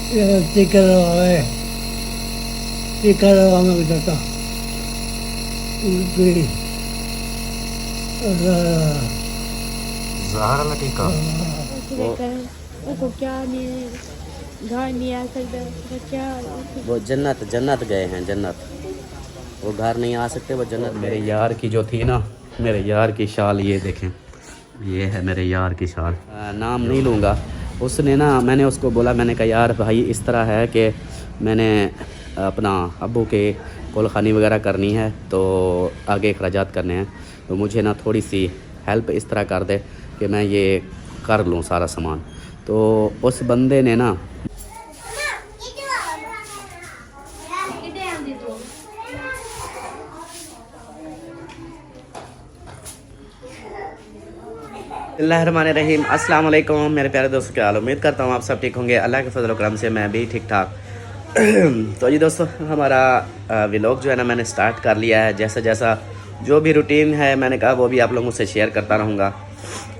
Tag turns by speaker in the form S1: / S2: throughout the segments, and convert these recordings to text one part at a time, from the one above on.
S1: टीका लगवाए, टीका लगवाने को जाता उनकी
S2: जहर वाला टीका
S3: वो क्या नहीं घर नहीं आ सकता तो क्या
S2: वो जन्नत जन्नत गए हैं जन्नत। वो घर नहीं आ सकते, वो जन्नत। मेरे यार की जो थी ना, मेरे यार की शाल, ये देखें, ये है मेरे यार की शाल। नाम नहीं लूँगा। उसने ना, मैंने उसको बोला, मैंने कहा यार भाई इस तरह है कि मैंने अपना अब्बू के कुलखानी वगैरह करनी है, तो आगे अखराजात करने हैं, तो मुझे ना थोड़ी सी हेल्प इस तरह कर दे कि मैं ये कर लूँ सारा सामान। तो उस बंदे ने ना बिस्मिल्लाहिर्रहमानिर्रहीम, अस्सलाम वालेकुम मेरे प्यारे दोस्तों, क्या हाल। उम्मीद करता हूँ आप सब ठीक होंगे। अल्लाह के फजल करम से मैं भी ठीक ठाक। तो जी दोस्तों, हमारा व्लॉग जो है ना, मैंने स्टार्ट कर लिया है। जैसा जैसा जो भी रूटीन है, मैंने कहा वो भी आप लोगों से शेयर करता रहूँगा।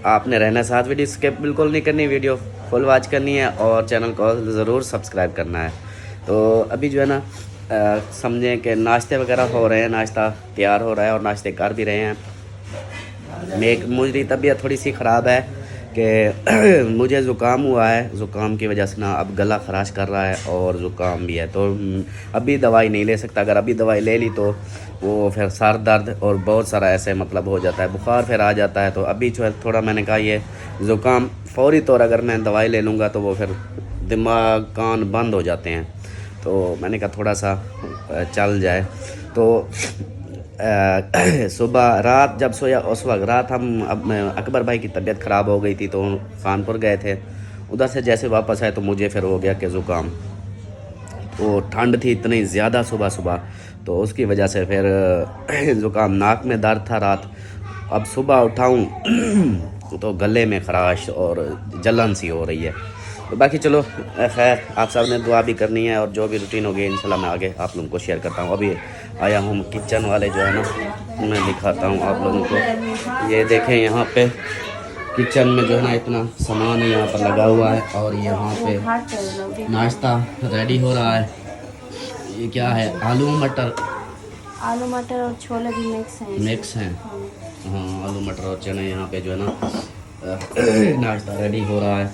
S2: आपने रहना साथ, वीडियो स्किप बिल्कुल नहीं करनी, वीडियो फुल वॉच करनी है और चैनल को ज़रूर सब्सक्राइब करना है। तो अभी जो है ना, समझें कि नाश्ते वगैरह हो रहे हैं, नाश्ता तैयार हो रहा है और नाश्ते कर भी रहे हैं। मेरी तबीयत थोड़ी सी ख़राब है कि मुझे ज़ुकाम हुआ है। ज़ुकाम की वजह से ना अब गला ख़राश कर रहा है और ज़ुकाम भी है, तो अभी दवाई नहीं ले सकता। अगर अभी दवाई ले ली तो वो फिर सर दर्द और बहुत सारा ऐसे मतलब हो जाता है, बुखार फिर आ जाता है। तो अभी जो है थोड़ा मैंने कहा ये ज़ुकाम फ़ौरी तौर अगर मैं दवाई ले लूँगा तो वो फिर दिमाग कान बंद हो जाते हैं। तो मैंने कहा थोड़ा सा चल जाए। तो सुबह रात जब सोया उस वक्त रात हम अब अकबर भाई की तबीयत ख़राब हो गई थी, तो कानपुर गए थे। उधर से जैसे वापस आए तो मुझे फिर हो गया कि ज़ुकाम। तो ठंड थी इतनी ज़्यादा सुबह सुबह, तो उसकी वजह से फिर ज़ुकाम, नाक में दर्द था रात। अब सुबह उठाऊँ तो गले में खराश और जलन सी हो रही है। तो बाकी चलो खैर, आप सब ने दुआ भी करनी है और जो भी रूटीन होगी इंशाल्लाह मैं आगे आप लोगों को शेयर करता हूँ। अभी आया हूँ किचन वाले जो है ना, मैं दिखाता हूँ आप लोगों को। ये देखें यहाँ पे किचन में जो है ना इतना सामान यहाँ पर लगा हुआ है और यहाँ पे नाश्ता रेडी हो रहा है। ये क्या है, आलू मटर
S3: और छोले भी
S2: मिक्स हैं। हाँ, आलू मटर और चने यहाँ पे जो है ना नाश्ता रेडी हो रहा है।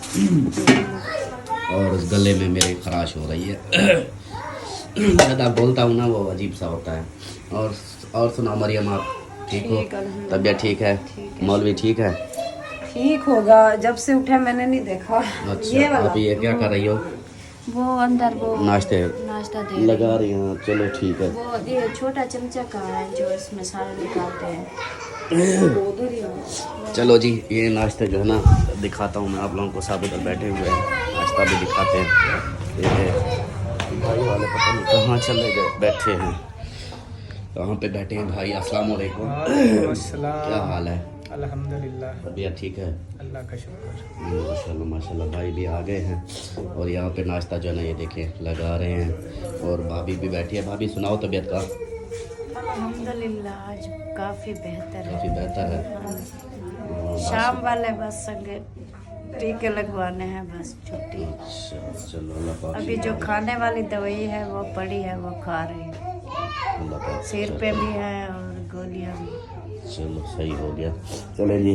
S2: और उस गले में मेरे खराश हो रही है। ज़्यादा बोलता हूँ ना वो अजीब सा होता है। और सुना मरियम, आप ठीक हो? तबीयत ठीक है? मौलवी ठीक है?
S4: ठीक होगा, जब से उठा मैंने नहीं देखा।
S2: अच्छा, आप ये क्या कर रही हो?
S3: वो अंदर वो
S2: नाश्ता
S3: दे
S2: लगा रही हैं? चलो ठीक है।
S3: वो ये छोटा चमचा का है जो इसमें सारा निकालते हैं।
S2: चलो जी, ये नाश्ते जो है ना दिखाता हूँ मैं आप लोगों को। सब उधर बैठे हुए हैं, नाश्ता भी दिखाते हैं। ये भाई वाले पता नहीं कहाँ चले गए, बैठे हैं कहाँ पे बैठे हैं भाई। अस्सलाम वालेकुम। क्या हाल है?
S5: अल्हम्दुलिल्लाह,
S2: तबीयत ठीक है?
S5: अल्लाह का शुक्र।
S2: माशाल्लाह माशाल्लाह। भाई भी आ गए हैं और यहाँ पे नाश्ता जो है ना ये देखें लगा रहे हैं और भाभी भी बैठी है। भाभी सुनाओ तबीयत का।
S3: अल्हम्दुलिल्लाह आज काफ़ी बेहतर
S2: काफ़ी बेहतर है।
S3: है। शाम वाले बस संगे टीके लगवाने हैं, बस छुट्टी।
S2: अच्छा चलो, अल्लाह पाक
S3: अभी जो खाने वाली दवाई है वो पड़ी है, वो खा रही है।
S2: अल्लाह पाक
S3: सिर पे भी है और गोलियां भी।
S2: चलो सही हो गया। चले जी,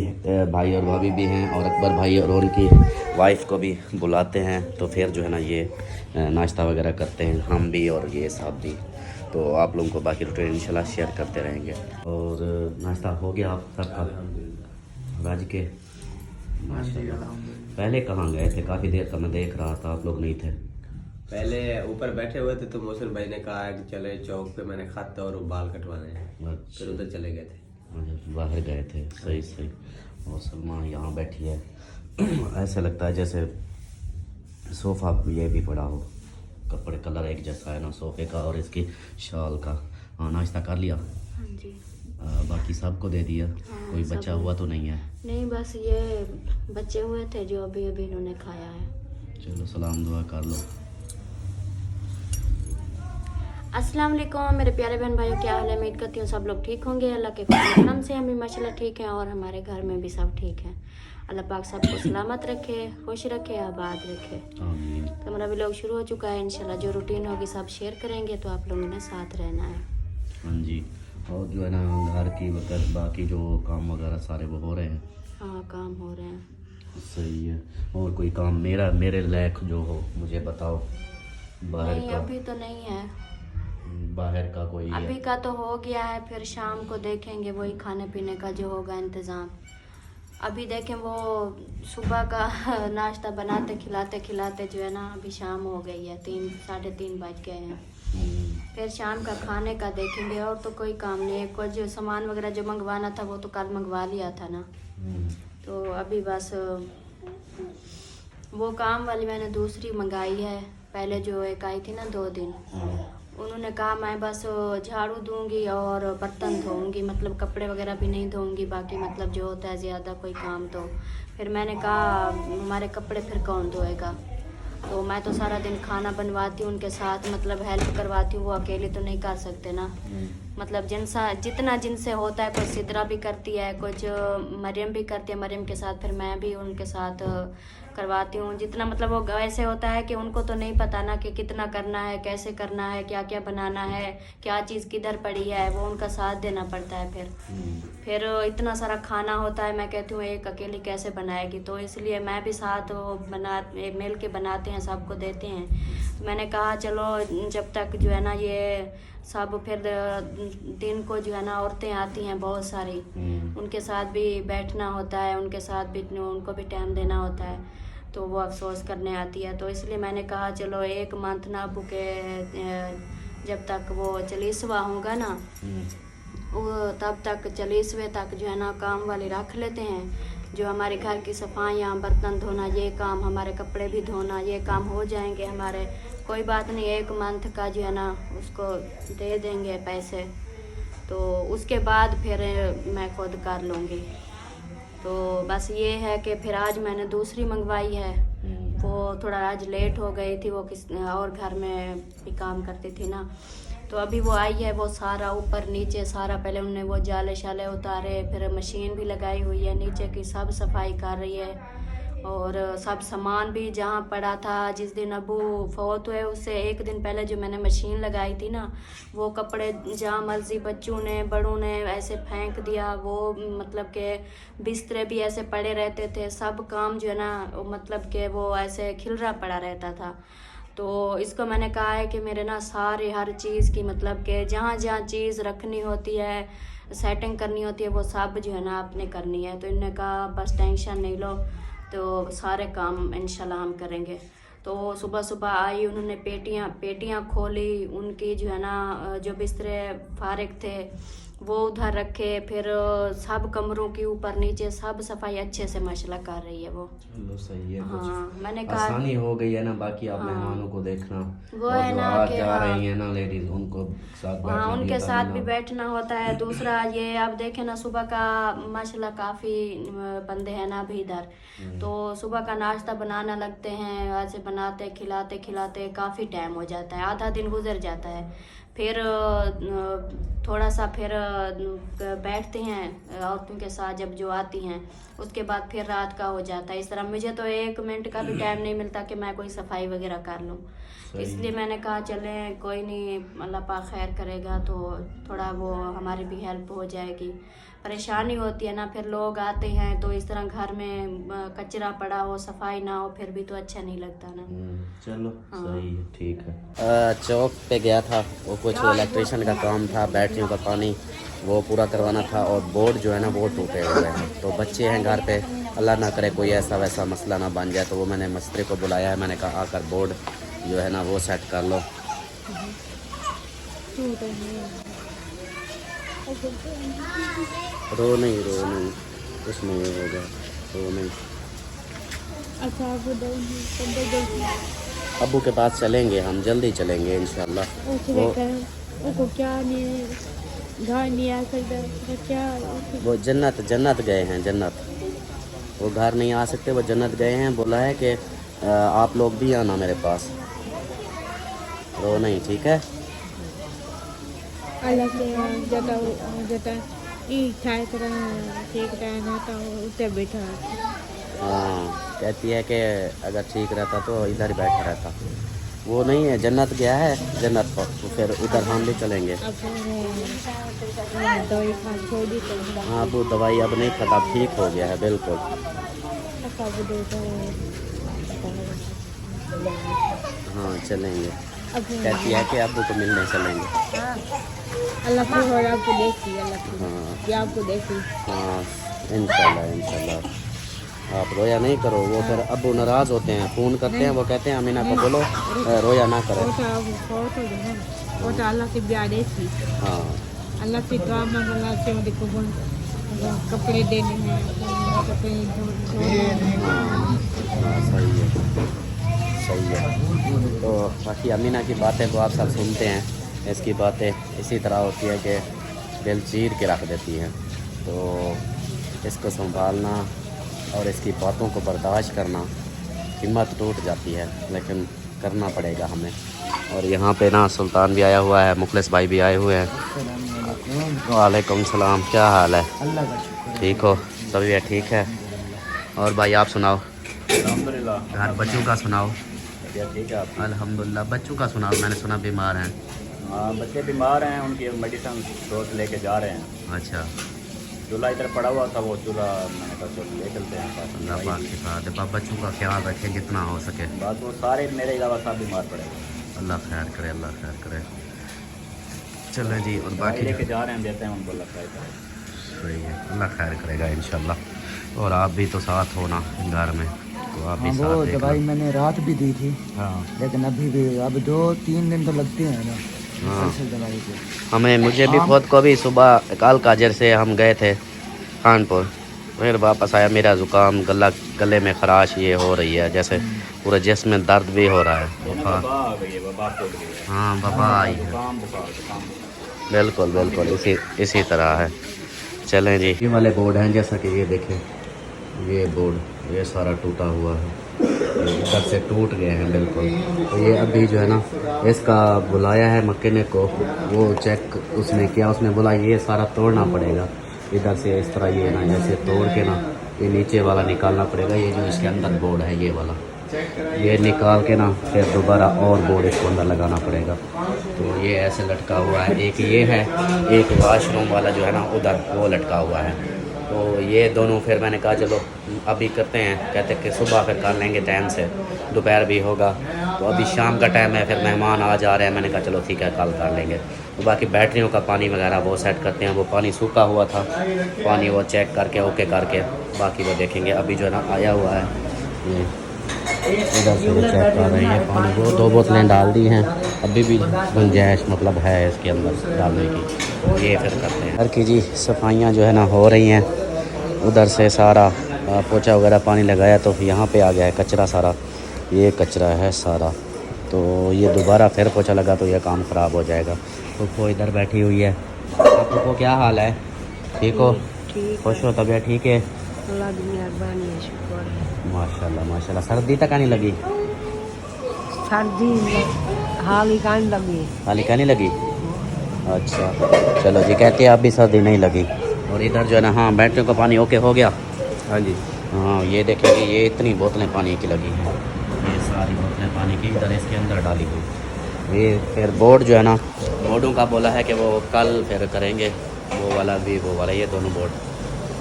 S2: भाई और भाभी भी हैं और अकबर भाई और उनकी वाइफ को भी बुलाते हैं, तो फिर जो है ना ये नाश्ता वगैरह करते हैं हम भी और ये साहब भी। तो आप लोगों को बाकी रूटीन इंशाल्लाह शेयर करते रहेंगे। और नाश्ता हो गया आप सबका राज के? पहले कहाँ गए थे? काफ़ी देर का मैं देख रहा था आप लोग नहीं थे।
S6: पहले ऊपर बैठे हुए थे तो मोहसिन भाई ने कहा कि चले चौक पे, मैंने खाते और बाल कटवाने हैं,
S2: अच्छा,
S6: फिर उधर चले गए थे।
S2: बाहर गए थे, सही सही। और सलमा यहाँ बैठी है। ऐसा लगता है जैसे सोफ़ा ये भी पड़ा हो, कपड़े कलर एक जैसा है ना सोफ़े का और इसकी शाल का। हाँ, नाश्ता कर लिया?
S3: हाँ जी।
S2: बाकी सबको दे दिया? कोई बचा हुआ तो नहीं है?
S3: नहीं, बस ये बच्चे हुए थे जो अभी अभी इन्होंने खाया है।
S2: चलो सलाम दुआ कर लो।
S7: अस्सलाम वालेकुम मेरे प्यारे बहन भाइयों, क्या हाल है? उम्मीद करती हूँ सब लोग ठीक होंगे। अल्लाह के करम से हम भी माशाल्लाह ठीक हैं और हमारे घर में भी सब ठीक हैं। अल्लाह पाक सबको सलामत रखे, खुश रखे, आबाद रखे। तो हमारा भी लोग शुरू हो चुका है इंशाल्लाह। जो रूटीन होगी सब शेयर करेंगे, तो आप लोगों ने साथ रहना है।
S2: हाँ जी। और जो है ना घर की वक्त बाकी जो काम वगैरह सारे वो हो रहे हैं।
S7: हाँ, काम हो रहे हैं।
S2: सही है। और कोई काम मेरे लायक जो हो मुझे बताओ। बाहर
S7: नहीं,
S2: का
S7: अभी तो नहीं है।
S2: बाहर का कोई
S7: अभी का तो हो गया है, फिर शाम को देखेंगे वही खाने पीने का जो होगा इंतज़ाम। अभी देखें वो सुबह का नाश्ता बनाते खिलाते खिलाते जो है ना अभी शाम हो गई है, 3 साढ़े 3 बज गए हैं। फिर शाम का खाने का देखेंगे। और तो कोई काम नहीं है। कुछ जो सामान वगैरह जो मंगवाना था वो तो कल मंगवा लिया था ना, तो अभी बस वो काम वाली मैंने दूसरी मंगाई है। पहले जो एक आई थी ना 2 दिन, उन्होंने कहा मैं बस झाड़ू दूंगी और बर्तन धोऊंगी, मतलब कपड़े वगैरह भी नहीं धोऊंगी, बाकी मतलब जो होता है ज़्यादा कोई काम। तो फिर मैंने कहा हमारे कपड़े फिर कौन धोएगा? तो मैं तो सारा दिन खाना बनवाती हूँ उनके साथ, मतलब हेल्प करवाती हूँ, वो अकेले तो नहीं कर सकते ना। मतलब जितना जिनसे होता है, कुछ सिद्रा भी करती है, कुछ मरियम भी करती है, मरियम के साथ फिर मैं भी उनके साथ करवाती हूँ जितना। मतलब वो ऐसे होता है कि उनको तो नहीं पता ना कि कितना करना है, कैसे करना है, क्या क्या बनाना है, क्या चीज़ किधर पड़ी है, वो उनका साथ देना पड़ता है। फिर इतना सारा खाना होता है, मैं कहती हूँ एक अकेली कैसे बनाएगी, तो इसलिए मैं भी साथ मिल के बनाते हैं, सबको देते हैं। तो मैंने कहा चलो जब तक जो है ना ये सब, फिर दिन को जो है ना औरतें आती हैं बहुत सारी, उनके साथ भी बैठना होता है, उनके साथ भी उनको भी टाइम देना होता है, तो वो अफसोस करने आती है। तो इसलिए मैंने कहा चलो 1 मंथ ना अबू के जब तक वो 40वां होगा ना, वो तब तक 40वें तक जो है ना काम वाली रख लेते हैं। जो हमारे घर की सफाइयाँ, बर्तन धोना, ये काम, हमारे कपड़े भी धोना, ये काम हो जाएंगे हमारे। कोई बात नहीं, 1 मंथ का जो है ना उसको दे देंगे पैसे, तो उसके बाद फिर मैं खुद कर लूँगी। तो बस ये है कि फिर आज मैंने दूसरी मंगवाई है। वो थोड़ा आज लेट हो गई थी, वो किस और घर में भी काम करती थी ना, तो अभी वो आई है। वो सारा ऊपर नीचे सारा, पहले उन्होंने वो जाले शाले उतारे, फिर मशीन भी लगाई हुई है, नीचे की सब सफाई कर रही है। और सब सामान भी जहाँ पड़ा था, जिस दिन अबू फौत हुए उससे 1 दिन पहले जो मैंने मशीन लगाई थी ना, वो कपड़े जहाँ मर्जी बच्चों ने बड़ों ने ऐसे फेंक दिया। वो मतलब के बिस्तरे भी ऐसे पड़े रहते थे, सब काम जो है ना मतलब के वो ऐसे खिलरा पड़ा रहता था। तो इसको मैंने कहा है कि मेरे ना सारे हर चीज़ की मतलब कि जहाँ जहाँ चीज़ रखनी होती है, सेटिंग करनी होती है, वो सब जो है ना आपने करनी है। तो इन्होंने कहा बस टेंशन नहीं लो, तो सारे काम इंशाल्लाह हम करेंगे। तो सुबह सुबह आई, उन्होंने पेटियाँ खोली, उनकी जो है ना जो बिस्तरे फारिग थे वो उधर रखे, फिर सब कमरों के ऊपर नीचे सब सफाई अच्छे से माशाल्लाह कर रही है वो।
S2: चलो सही है।
S7: हाँ, मैंने कहा
S2: आसानी हो गई है ना, बाकी आप मेहमानों को देखना,
S7: वो है ना
S2: आज
S7: कि
S2: जा रही है ना लेडीज, उनको साथ बैठना
S7: हाँ,
S2: भी
S7: उनके
S2: आता
S7: साथ
S2: है
S7: भी
S2: ना।
S7: बैठना होता है। दूसरा ये आप देखें ना, सुबह का माशाल्लाह काफ़ी बंदे हैं ना अभी इधर, तो सुबह का नाश्ता बनाना लगते हैं, ऐसे बनाते खिलाते खिलाते काफ़ी टाइम हो जाता है, आधा दिन गुजर जाता है। फिर थोड़ा सा फिर बैठते हैं औरतों के साथ जब जो आती हैं, उसके बाद फिर रात का हो जाता है। इस तरह मुझे तो 1 मिनट का भी टाइम नहीं मिलता कि मैं कोई सफाई वगैरह कर लूँ। इसलिए मैंने कहा चलें कोई नहीं, अल्लाह पाक खैर करेगा, तो थोड़ा वो हमारी भी हेल्प हो जाएगी। परेशानी होती है ना, फिर लोग आते हैं तो इस तरह घर में कचरा पड़ा हो, सफाई ना हो, फिर भी तो अच्छा नहीं लगता ना।
S2: चलो सही है, ठीक है। चौक पे गया था, वो कुछ इलेक्ट्रिशियन का काम था, बैटरियों का पानी वो पूरा करवाना था, और बोर्ड जो है ना वो टूटे हुए हैं। तो बच्चे हैं घर पे, अल्लाह ना करे कोई ऐसा वैसा मसला ना बन जाए, तो वो मैंने मिस्त्री को बुलाया है। मैंने कहा आकर बोर्ड जो है ना वो सेट कर लो। रो नहीं कुछ नहीं होगा, रो नहीं।
S8: अच्छा,
S2: अब्बू के पास चलेंगे हम, जल्दी चलेंगे इंशाल्लाह।
S8: वो क्या नहीं घर नहीं आ सकता, तो क्या
S2: वो जन्नत गए हैं, जन्नत। वो घर नहीं आ सकते, वो जन्नत गए हैं। बोला है कि आप लोग भी आना मेरे पास। रो नहीं, ठीक है।
S8: अलग से जता ई छाय तरह ठीक रहना था उते बैठा।
S2: हाँ, कहती है कि अगर ठीक रहता तो इधर ही बैठा रहता। वो नहीं है, जन्नत गया है जन्नत पर, तो फिर उधर हम भी चलेंगे।
S8: अब दवाई खा छोड़ी तो
S2: हाँ, वो दवाई अब नहीं खाता, ठीक हो गया है बिल्कुल। हाँ चलेंगे, कहती है कि अब्बू को मिलने चलेंगे।
S8: अल्लाह की और आपको देखी अल्लाह की
S2: हाँ
S8: ये आपको देखी।
S2: हाँ, इंशाल्लाह इंशाल्लाह। आप रोया नहीं करो, वो फिर अब्बू नाराज़ होते हैं, फ़ोन करते हैं, वो कहते हैं अमीना को बोलो रोया ना करे।
S8: वो तो अल्लाह की ब्याह देखी।
S2: हाँ
S8: अल्लाह की दुआ मांग, अल्लाह से देखो कपड़े देने हैं, कपड़े धोने हैं।
S2: हाँ सही है, सही है। तो बाकी अमीना की बातें तो आप सब सुनते हैं, इसकी बातें इसी तरह होती है कि दिल चीर के रख देती हैं। तो इसको संभालना और इसकी बातों को बर्दाश्त करना, हिम्मत टूट जाती है लेकिन करना पड़ेगा हमें। और यहाँ पे ना सुल्तान भी आया हुआ है, मुखलिस भाई भी आए हुए हैं। वालेकुम सलाम, क्या हाल है?
S5: अल्लाह का शुक्र।
S2: ठीक हो? तबीयत ठीक है? और भाई आप सुनाओ,
S5: अल्हम्दुलिल्लाह।
S2: घर बच्चों का सुनाओ।
S5: तबीयत ठीक है आपकी?
S2: अल्हम्दुलिल्लाह। बच्चों का सुनाओ, मैंने सुना बीमार हैं।
S5: हाँ, बच्चे बीमार हैं, उनकी मेडिसिन डोज लेके जा रहे हैं।
S2: अच्छा,
S5: चूल्हा इधर पड़ा हुआ था, वो चूल्हा मैंने कहा चलो ले चलते हैं साथ में।
S2: अल्लाह पाक के साथ है। बच्चों का ख्याल रखें जितना हो सके।
S5: बात वो सारे मेरे अलावा सब बीमार पड़े हैं।
S2: अल्लाह खैर करे, अल्लाह खैर करे। चलें जी, और बाकी
S5: लेके जा रहे हैं, देते हैं उनको, लगता है
S2: सही है, अल्लाह खैर करेगा इंशाल्लाह। और आप भी तो साथ हो ना घर में, तो आप भी
S9: हाँ,
S2: साथ
S9: वो
S2: देखना।
S9: दवाई मैंने रात भी दी थी,
S2: हाँ
S9: लेकिन अभी भी अब 2-3 दिन तो लगते हैं ना
S2: हाँ।
S9: मुसलसल दवाई को।
S2: मुझे भी खुद को भी सुबह काल काजर से हम गए थे कानपुर, फिर वापस आया, मेरा ज़ुकाम, गले में खराश ये हो रही है, जैसे पूरे जिस्म में दर्द भी हो रहा है। बुखार,
S5: वबा आ गई है, वबा फूट गई है।
S2: हाँ वबा आई है।
S5: जुकाम बुखार।
S2: बिल्कुल बिल्कुल इसी तरह है। चलें जी, ये वाले बोर्ड हैं, जैसा कि ये देखें, ये बोर्ड ये सारा टूटा हुआ है, इधर से टूट गए हैं बिल्कुल। तो ये अभी जो है ना, इसका बुलाया है मैकेनिक को, वो चेक उसने किया, उसने बोला ये सारा तोड़ना पड़ेगा इधर से, इस तरह ये ना ऐसे तोड़ के ना ये नीचे वाला निकालना पड़ेगा, ये जो इसके अंदर बोर्ड है ये वाला, ये निकाल के ना फिर दोबारा और बोर्ड इसको अंदर लगाना पड़ेगा। तो ये ऐसे लटका हुआ है, एक ये है, एक वाशरूम वाला जो है ना उधर वो लटका हुआ है। तो ये दोनों फिर मैंने कहा चलो अभी करते हैं, कहते कि सुबह फिर कर लेंगे टाइम से, दोपहर भी होगा, तो अभी शाम का टाइम है, फिर मेहमान आ जा रहे हैं, मैंने कहा चलो ठीक है कल कर लेंगे। तो बाकी बैटरियों का पानी वगैरह वो सेट करते हैं, वो पानी सूखा हुआ था, पानी वो चेक करके ओके करके बाकी वो देखेंगे। अभी जो है ना आया हुआ है, ये इधर से चेक कर रहे हैं पानी, वो 2 बोतलें डाल दी हैं, अभी भी गुंजाइश मतलब है इसके अंदर डालने की, ये फिर करते हैं। घर की जी सफाइयाँ जो है ना हो रही हैं, उधर से सारा पोछा वगैरह पानी लगाया, तो यहाँ पे आ गया है कचरा सारा, ये कचरा है सारा, तो ये दोबारा फिर पोछा लगा तो ये काम ख़राब हो जाएगा। तो वो इधर बैठी हुई है। आपको क्या हाल है? ठीक हो? खुश हो? तबीयत ठीक है?
S3: अल्लाह की मेहरबानी है, शुक्र है।
S2: माशाल्लाह माशाल्लाह। सर्दी तक नहीं लगी?
S3: सर्दी हाल ही कान लगी।
S2: हाली का नहीं लगी? अच्छा चलो जी, कहते हैं आप भी सर्दी नहीं लगी। और इधर जो है ना, हाँ बैटरियों का पानी ओके हो गया। हाँ जी, हाँ ये देखेंगे, ये इतनी बोतलें पानी की लगी हैं, ये सारी बोतलें पानी की इधर इसके अंदर डाली हुई। ये फिर बोर्ड जो है ना, बोर्डों का बोला है कि वो कल फिर करेंगे, वो वाला भी वो वाला, ये दोनों बोर्ड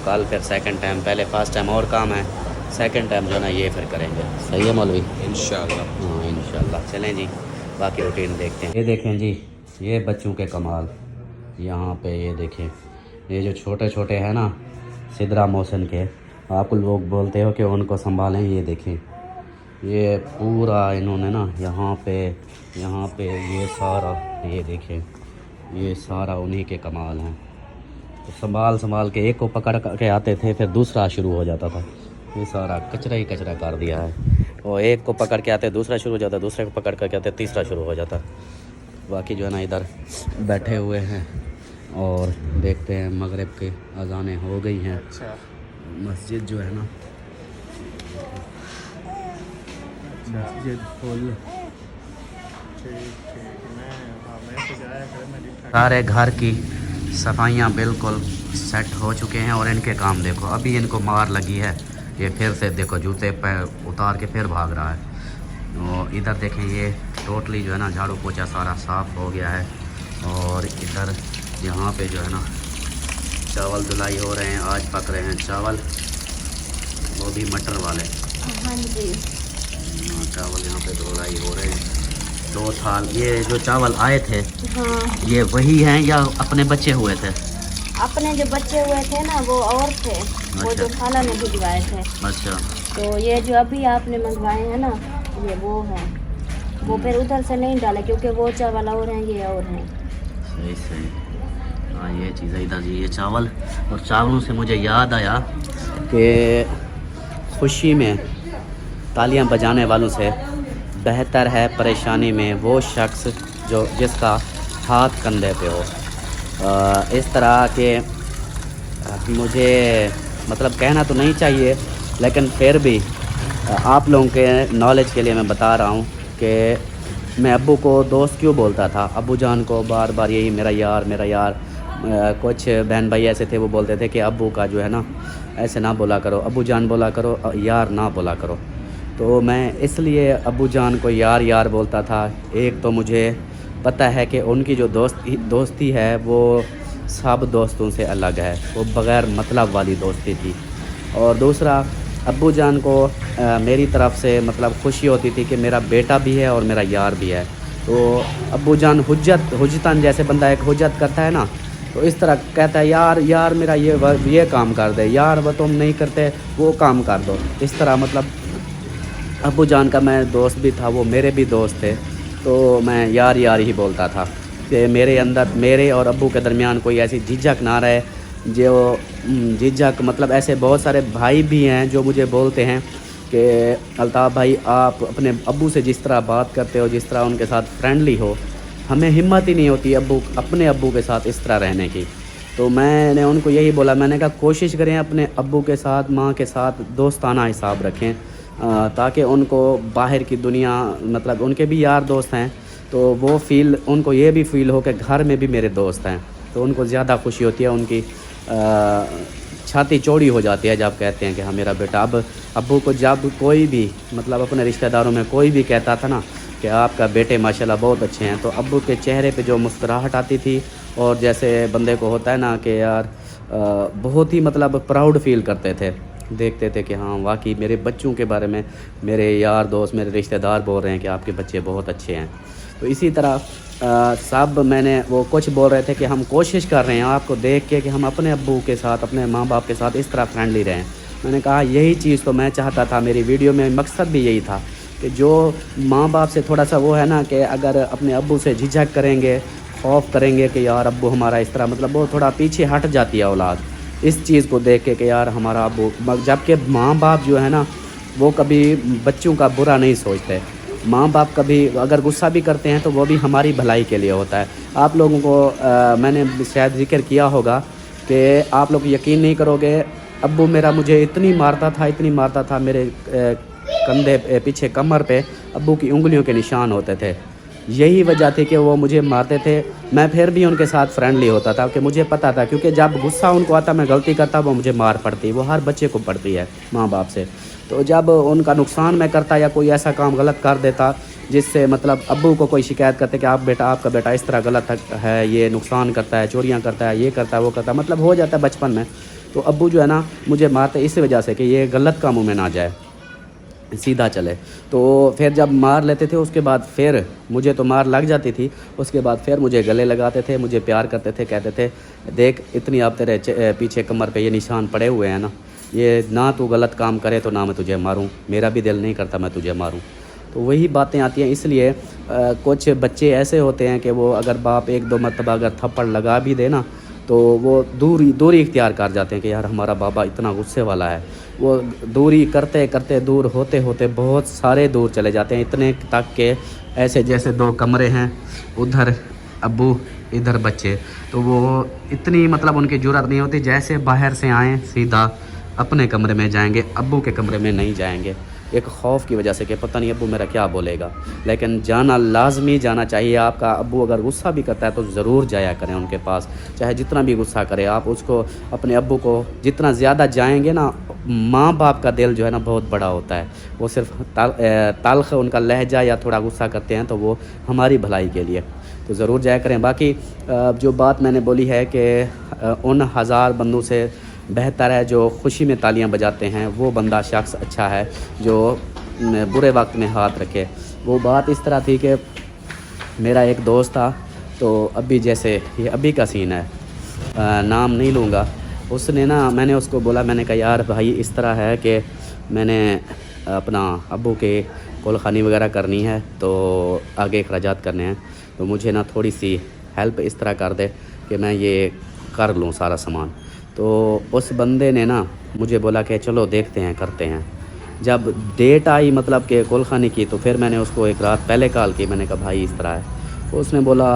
S2: कल, फिर सेकंड टाइम, पहले फर्स्ट टाइम और काम है, सेकंड टाइम जो है ना ये फिर करेंगे। सही है मौलवी? इंशाल्लाह। हाँ इंशाल्लाह। चलें जी, बाकी रूटीन देखते हैं। ये देखें जी, ये बच्चों के कमाल, यहाँ पे ये देखें, ये जो छोटे छोटे हैं ना सिदरा मौसन के, आप लोग बोलते हो कि उनको संभालें, ये देखें, ये पूरा इन्होंने ना यहाँ पे ये सारा, ये देखें, ये सारा उन्हीं के कमाल हैं। तो संभाल के एक को पकड़ के आते थे, फिर दूसरा शुरू हो जाता था, ये सारा कचरा ही कचरा कर दिया है। और एक को पकड़ के आते दूसरा शुरू हो जाता, दूसरे को पकड़ कर आते तीसरा शुरू हो जाता। बाकी जो है ना इधर बैठे हुए हैं और देखते हैं, मगरिब की अज़ानें हो गई हैं।
S5: अच्छा,
S2: मस्जिद जो है ना, मस्जिद फुल।
S5: ठीक मैं
S2: सारे घर की सफाइयाँ बिल्कुल सेट हो चुके हैं और इनके काम देखो, अभी इनको मार लगी है, ये फिर से देखो जूते पैर उतार के फिर भाग रहा है। और इधर देखें ये टोटली जो है ना झाड़ू पोछा सारा साफ़ हो गया है। और इधर यहाँ पे जो है ना चावल धुलाई हो रहे हैं, आज पक रहे हैं चावल, वो भी मटर वाले।
S7: हाँ जी,
S2: चावल यहाँ पे धुलाई हो रहे हैं, 2 थाल। ये जो चावल आए थे
S7: हाँ,
S2: ये वही हैं या अपने बचे हुए थे?
S7: अपने जो बच्चे हुए थे ना वो और थे, वो जो खाला ने भिजवाए थे।
S2: अच्छा,
S7: तो ये जो अभी आपने मंगवाए हैं ना, ये वो हैं, वो फिर उधर से नहीं डाले क्योंकि वो चावल और हैं, ये और हैं।
S2: सही सही। हाँ ये चीज़ है इधर जी, ये चावल। और चावलों से मुझे याद आया कि खुशी में तालियां बजाने वालों से बेहतर है परेशानी में वो शख्स जो जिसका हाथ कंधे पे हो। इस तरह के मुझे मतलब कहना तो नहीं चाहिए, लेकिन फिर भी आप लोगों के नॉलेज के लिए मैं बता रहा हूँ कि मैं अब्बू को दोस्त क्यों बोलता था, अब्बू जान को बार बार यही मेरा यार मेरा यार। कुछ बहन भाई ऐसे थे वो बोलते थे कि अब्बू का जो है ना ऐसे ना बोला करो, अब्बू जान बोला करो, यार ना बोला करो। तो मैं इसलिए अब्बू जान को यार यार बोलता था। एक तो मुझे पता है कि उनकी जो दोस्ती है वो सब दोस्तों से अलग है, वो बग़ैर मतलब वाली दोस्ती थी। और दूसरा अब्बू जान को मेरी तरफ से मतलब खुशी होती थी कि मेरा बेटा भी है और मेरा यार भी है। तो अब्बू जान हुज्जतन जैसे बंदा एक हुज्जत करता है ना, तो इस तरह कहता है यार यार मेरा ये काम कर दे, यार वो तुम नहीं करते वो काम कर दो। इस तरह मतलब अब्बू जान का मैं दोस्त भी था, वो मेरे भी दोस्त थे, तो मैं यार यार ही बोलता था कि मेरे अंदर मेरे और अब्बू के दरमियान कोई ऐसी झिझक ना रहे। जो झिझक मतलब ऐसे बहुत सारे भाई भी हैं जो मुझे बोलते हैं कि अल्ताफ़ भाई आप अपने अब्बू से जिस तरह बात करते हो, जिस तरह उनके साथ फ्रेंडली हो, हमें हिम्मत ही नहीं होती अपने अब्बू के साथ इस तरह रहने की। तो मैंने उनको यही बोला, मैंने कहा कोशिश करें अपने अब्बू के साथ माँ के साथ दोस्ताना हिसाब रखें, ताकि उनको बाहर की दुनिया मतलब उनके भी यार दोस्त हैं तो वो फील उनको ये भी फील हो कि घर में भी मेरे दोस्त हैं, तो उनको ज़्यादा खुशी होती है, उनकी छाती चौड़ी हो जाती है जब कहते हैं कि हाँ मेरा बेटा। अब अब्बू को जब कोई भी मतलब अपने रिश्तेदारों में कोई भी कहता था ना कि आपका बेटे माशाल्लाह बहुत अच्छे हैं, तो अब्बू के चेहरे पे जो मुस्कुराहट आती थी और जैसे बंदे को होता है ना कि यार बहुत ही मतलब प्राउड फील करते थे, देखते थे कि हाँ वाकई मेरे बच्चों के बारे में मेरे यार दोस्त मेरे रिश्तेदार बोल रहे हैं कि आपके बच्चे बहुत अच्छे हैं। तो इसी तरह सब मैंने वो कुछ बोल रहे थे कि हम कोशिश कर रहे हैं आपको देख के कि हम अपने अब्बू के साथ अपने माँ बाप के साथ इस तरह फ्रेंडली रहें। मैंने कहा यही चीज़ तो मैं चाहता था, मेरी वीडियो में मकसद भी यही था कि जो माँ बाप से थोड़ा सा वो है ना कि अगर अपने अब्बू से झिझक करेंगे, खौफ करेंगे कि यार अब्बू हमारा इस तरह मतलब वो थोड़ा पीछे हट जाती है औलाद इस चीज़ को देख के कि यार हमारा अब्बू। जबकि माँ बाप जो है ना वो कभी बच्चों का बुरा नहीं सोचते, माँ बाप कभी अगर गुस्सा भी करते हैं तो वो भी हमारी भलाई के लिए होता है। आप लोगों को मैंने शायद जिक्र किया होगा कि आप लोग यकीन नहीं करोगे, अब्बू मेरा मुझे इतनी मारता था मेरे कंधे पीछे कमर पे अब्बू की उंगलियों के निशान होते थे। यही वजह थी कि वो मुझे मारते थे, मैं फिर भी उनके साथ फ्रेंडली होता था कि मुझे पता था क्योंकि जब गुस्सा उनको आता मैं गलती करता वो मुझे मार पड़ती, वो हर बच्चे को पड़ती है माँ बाप से। तो जब उनका नुकसान मैं करता या कोई ऐसा काम गलत कर देता जिससे मतलब अब्बू को कोई शिकायत करते कि आपका बेटा इस तरह गलत है, ये नुकसान करता है, चोरियाँ करता है, ये करता है वो करता है, मतलब हो जाता है बचपन में, तो अब्बू जो है ना मुझे मारते इस वजह से कि ये गलत कामों में ना जाए, सीधा चले। तो फिर जब मार लेते थे उसके बाद फिर मुझे तो मार लग जाती थी, उसके बाद फिर मुझे गले लगाते थे, मुझे प्यार करते थे, कहते थे देख इतनी आप तेरे पीछे कमर पे ये निशान पड़े हुए हैं ना, ये ना तू गलत काम करे तो ना मैं तुझे मारूं, मेरा भी दिल नहीं करता मैं तुझे मारूं। तो वही बातें आती हैं। इसलिए कुछ बच्चे ऐसे होते हैं कि वो अगर बाप एक दो मरतबा अगर थप्पड़ लगा भी दे ना तो वो दूरी इख्तियार कर जाते हैं कि यार हमारा बाबा इतना गुस्से वाला है। वो दूरी करते करते दूर होते होते बहुत सारे दूर चले जाते हैं, इतने तक के ऐसे जैसे 2 कमरे हैं, उधर अब्बू इधर बच्चे, तो वो इतनी मतलब उनकी जुर्रत नहीं होती, जैसे बाहर से आएँ सीधा अपने कमरे में जाएंगे, अब्बू के कमरे में नहीं जाएंगे। एक खौफ की वजह से कि पता नहीं अब्बू मेरा क्या बोलेगा। लेकिन जाना लाजमी जाना चाहिए। आपका अब्बू अगर गुस्सा भी करता है तो ज़रूर जाया करें उनके पास, चाहे जितना भी गुस्सा करे आप उसको, अपने अब्बू को जितना ज़्यादा जाएंगे ना, माँ बाप का दिल जो है ना बहुत बड़ा होता है। वो सिर्फ तल्ख उनका लहजा या थोड़ा गुस्सा करते हैं तो वो हमारी भलाई के लिए, तो ज़रूर जाया करें। बाकी जो बात मैंने बोली है कि उन 1000 बंदों से बेहतर है जो खुशी में तालियां बजाते हैं, वो बंदा शख्स अच्छा है जो बुरे वक्त में हाथ रखे। वो बात इस तरह थी कि मेरा एक दोस्त था, तो अभी जैसे ये अभी का सीन है, नाम नहीं लूँगा, उसने ना, मैंने उसको बोला, मैंने कहा यार भाई इस तरह है कि मैंने अपना अब्बू के कुलखानी वगैरह करनी है, तो आगे अखराजात करने हैं, तो मुझे ना थोड़ी सी हेल्प इस तरह कर दे कि मैं ये कर लूँ सारा सामान। तो उस बंदे ने ना मुझे बोला कि चलो देखते हैं करते हैं। जब डेट आई मतलब कि कुलखानी की, तो फिर मैंने उसको एक रात पहले कॉल की, मैंने कहा भाई इस तरह है। तो उसने बोला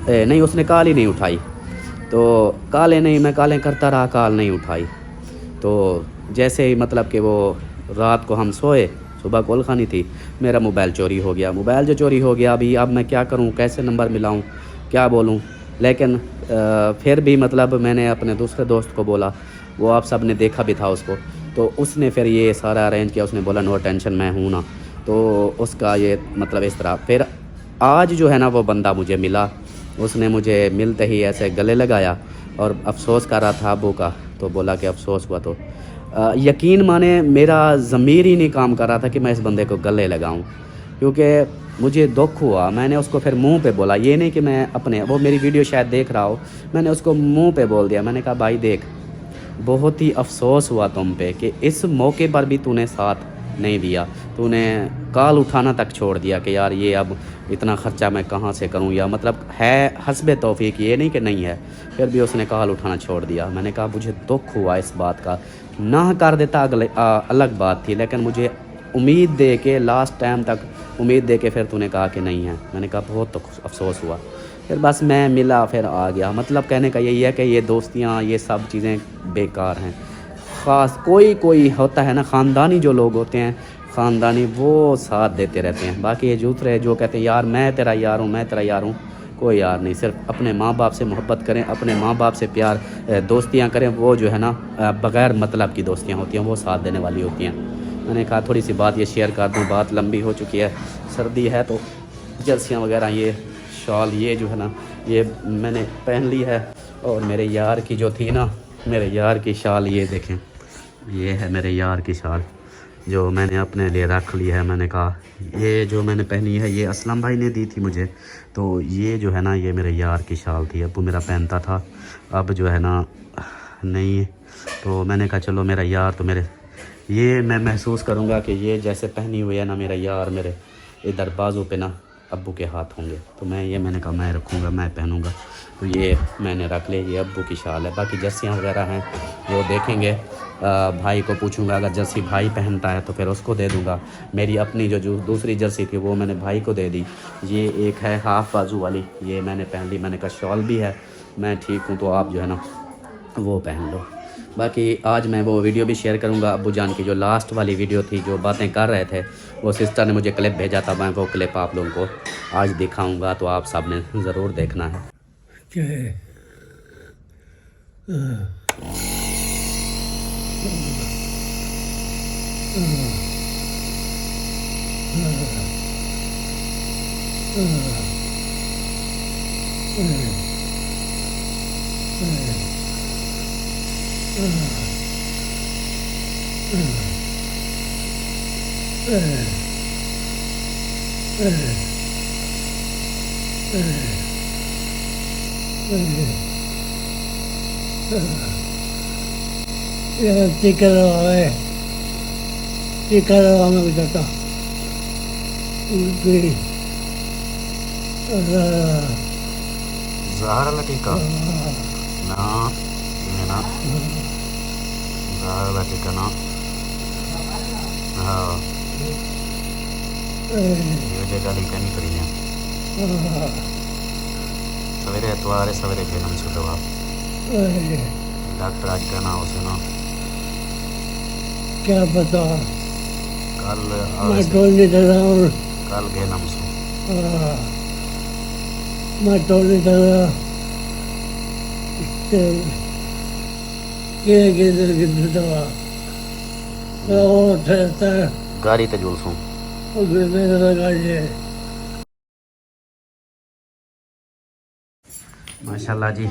S2: नहीं, उसने कॉल ही नहीं उठाई। तो कॉलें नहीं, मैं कॉलें करता रहा, कॉल नहीं उठाई। तो जैसे ही मतलब कि वो रात को हम सोए, सुबह कुलखानी थी, मेरा मोबाइल चोरी हो गया। मोबाइल जो चोरी हो गया, अभी अब मैं क्या करूं, कैसे नंबर मिलाऊं, क्या बोलूं। लेकिन फिर भी मतलब मैंने अपने दूसरे दोस्त को बोला, वो आप सब ने देखा भी था उसको, तो उसने फिर ये सारा अरेंज किया। उसने बोला नो टेंशन, मैं हूँ ना। तो उसका ये मतलब इस तरह। फिर आज जो है ना वो बंदा मुझे मिला, उसने मुझे मिलते ही ऐसे गले लगाया और अफसोस कर रहा था अब्बू का। तो बोला कि अफसोस हुआ, तो यकीन माने मेरा ज़मीर ही नहीं काम कर रहा था कि मैं इस बंदे को गले लगाऊं, क्योंकि मुझे दुख हुआ। मैंने उसको फिर मुंह पे बोला, ये नहीं कि मैं अपने, वो मेरी वीडियो शायद देख रहा हो, मैंने उसको मुंह पे बोल दिया। मैंने कहा भाई देख, बहुत ही अफसोस हुआ तुम पे कि इस मौके पर भी तूने साथ नहीं दिया, तूने कॉल उठाना तक छोड़ दिया कि यार ये अब इतना ख़र्चा मैं कहाँ से करूँ, या मतलब है हस्बे तौफीक, ये नहीं कि नहीं है, फिर भी उसने कॉल उठाना छोड़ दिया। मैंने कहा मुझे दुख हुआ इस बात का, ना कर देता अलग बात थी, लेकिन मुझे उम्मीद दे के लास्ट टाइम तक उम्मीद दे के फिर तूने कहा कि नहीं है। मैंने कहा बहुत तो अफसोस हुआ। फिर बस मैं मिला, फिर आ गया। मतलब कहने का यही है कि ये दोस्तियाँ, ये सब चीज़ें बेकार हैं। ख़ास कोई होता है ना, ख़ानदानी जो लोग होते हैं, ख़ानदानी, वो साथ देते रहते हैं। बाकी ये दूसरे जो कहते हैं यार मैं तेरा यार हूँ, मैं तेरा यार हूँ, कोई यार नहीं। सिर्फ अपने माँ बाप से मोहब्बत करें, अपने माँ बाप से प्यार दोस्तियाँ करें, वो जो है ना बग़ैर मतलब की दोस्तियाँ होती हैं, वो साथ देने वाली होती हैं। मैंने कहा थोड़ी सी बात ये शेयर कर दूँ, बात लंबी हो चुकी है, सर्दी है तो जर्सियाँ वगैरह, ये शॉल ये जो है ना ये मैंने पहन ली है। और मेरे यार की जो थी ना, मेरे यार की शाल ये देखें, ये है मेरे यार की शाल जो मैंने अपने लिए रख ली है। मैंने कहा ये जो मैंने पहनी है ये असलम भाई ने दी थी मुझे, तो ये जो है ना ये मेरे यार की शाल थी। अब्बू मेरा पहनता था, अब जो है ना नहीं, तो मैंने कहा चलो मेरा यार, तो मेरे ये मैं महसूस करूँगा कि ये जैसे पहनी हुई है ना मेरा यार, मेरे इधर बाजू पे ना अब्बू के हाथ होंगे, तो मैंने कहा मैं रखूँगा, मैं पहनूँगा। तो ये मैंने रख ले, ये अब्बू की शाल है। बाकी जर्सियाँ वगैरह हैं वो देखेंगे, भाई को पूछूंगा, अगर जर्सी भाई पहनता है तो फिर उसको दे दूंगा। मेरी अपनी जो दूसरी जर्सी थी वो मैंने भाई को दे दी। ये एक है हाफ बाजू वाली, ये मैंने पहन ली। मैंने कहा शॉल भी है, मैं ठीक हूँ तो आप जो है ना वो पहन लो। बाकी आज मैं वो वीडियो भी शेयर करूंगा अब्बू जान की, जो लास्ट वाली वीडियो थी, जो बातें कर रहे थे, वो सिस्टर ने मुझे क्लिप भेजा था, मैं वो क्लिप आप लोगों को आज दिखाऊंगा, तो आप सब ने ज़रूर देखना है।
S1: टीका लगाए, टीका लगाने को जाता
S2: ज़हर लटीका ना, ये ना ज़हर लटीका ना, हाँ ये जगह लिखा नहीं करी है। सवेरे एतवार है, सवेरे के नाम सुनो आप डॉक्टर आज कहना उसे ना
S1: क्या पता
S2: कल
S1: मैं टोली दला और
S2: कल गए नाम से
S1: मैं टोली दला के दवा और ठहरता है
S2: गाड़ी ते जुलसूं
S1: और मेरे लगा ये
S2: माशाल्लाह जी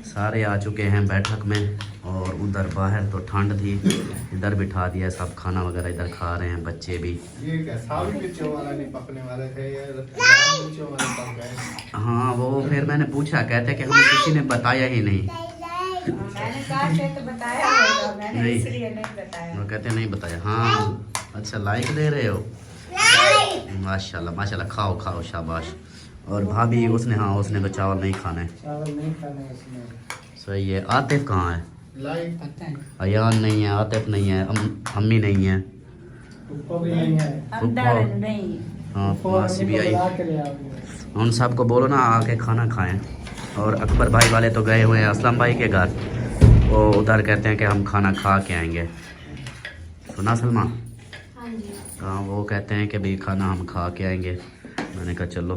S2: सारे आ चुके हैं बैठक में और उधर बाहर तो ठंड थी, इधर बिठा दिया सब, खाना वगैरह इधर खा रहे हैं बच्चे भी।
S10: ये क्या सारी मिर्चों वाला नहीं पकने वाले थे ये मिर्चों वाले पक गए।
S2: हाँ वो फिर मैंने पूछा, कहते कि हमें किसी ने बताया ही नहीं।
S4: मैंने कहा तो बताया होगा, मैंने
S2: नहीं।
S4: इसलिए नहीं बताया।
S2: वो कहते नहीं बताया। हाँ अच्छा लाइक दे रहे हो, माशाल्लाह माशाल्लाह, खाओ खाओ शाबाश। और भाभी उसने, हाँ उसने तो चावल नहीं खाने।
S10: चावल नहीं खाने इसमें।
S2: सही है। आतिफ कहाँ है?
S10: लाइक
S2: अयान नहीं है, आतिफ नहीं है, अम्मी नहीं है,
S10: ऊपर भी नहीं है।
S2: फुप्पा,
S4: नहीं
S2: हाँ मासी भी आई।
S10: बुला के ले आओगे।
S2: उन सबको बोलो ना आके खाना खाएं। और अकबर भाई वाले तो गए हुए हैं असलम भाई के घर, वो उधर कहते हैं कि हम खाना खा के आएंगे। सुना सलमा?
S7: हाँ जी।
S2: हाँ वो कहते हैं कि भाई खाना हम खा के आएंगे। मैंने कहा चलो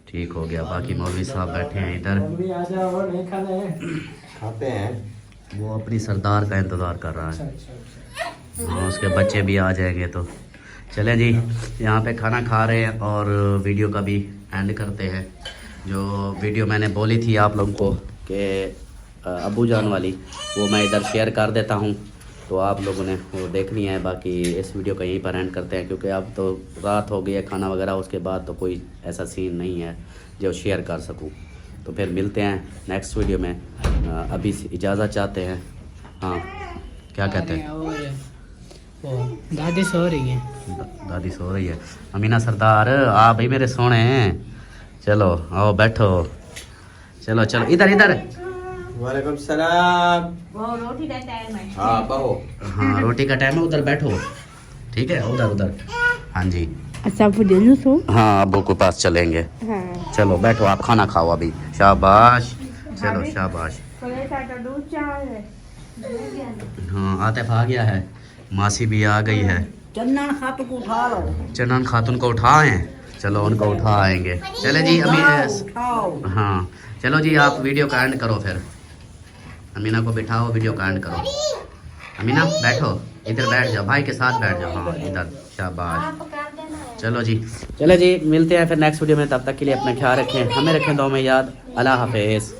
S2: ठीक हो गया। बाकी मौलवी साहब बैठे हैं इधर,
S10: अभी आ जाओ, नहीं खाने हैं। खाते हैं।
S2: वो अपनी सरदार का इंतज़ार कर रहा है।
S10: अच्छा।
S2: हाँ उसके बच्चे भी आ जाएंगे तो चलें जी। यहाँ पे खाना खा रहे हैं और वीडियो का भी एंड करते हैं। जो वीडियो मैंने बोली थी आप लोगों को कि अबू जान वाली, वो मैं इधर शेयर कर देता हूँ, तो आप लोगों ने वो देखनी है। बाकी इस वीडियो का यहीं पर एंड करते हैं, क्योंकि अब तो रात हो गई है, खाना वगैरह उसके बाद तो कोई ऐसा सीन नहीं है जो शेयर कर सकूँ। तो फिर मिलते हैं नेक्स्ट वीडियो में। अभी इजाज़त चाहते हैं। हाँ क्या कहते हैं?
S8: दादी सो रही है।
S2: दादी सो रही है। अमीना सरदार आप भाई मेरे सोने हैं, चलो आओ बैठो, चलो चलो इधर इधर।
S6: वालेकुम सलाम।
S4: वो रोटी का टाइम है।
S6: हाँ बहो।
S2: हाँ रोटी का टाइम है, उधर बैठो, ठीक है उधर उधर। हाँ जी
S8: अच्छा फुदेनु सो।
S2: हाँ अबू के पास चलेंगे।
S8: हाँ।
S2: चलो बैठो आप खाना खाओ अभी। शाबाश, चलो शाबाश। हाँ आतिफ आ गया है, मासी भी आ गई है।
S1: चन्ना खातू को उठा लो,
S2: चनन खातून को उठाएं, चलो उनको उठा आएंगे। चले जी अभी। हाँ चलो जी आप वीडियो का एंड करो फिर। अमीना को बिठाओ, वीडियो का एंड करो। अमीना बैठो, इधर बैठ जाओ, भाई के साथ बैठ जाओ। हाँ इधर, शाबाश। चलो जी, चले जी मिलते हैं फिर नेक्स्ट वीडियो में। तब तक के लिए अपना ख्याल रखें, हमें रखें दुआ में याद। अल्लाह हाफिज़।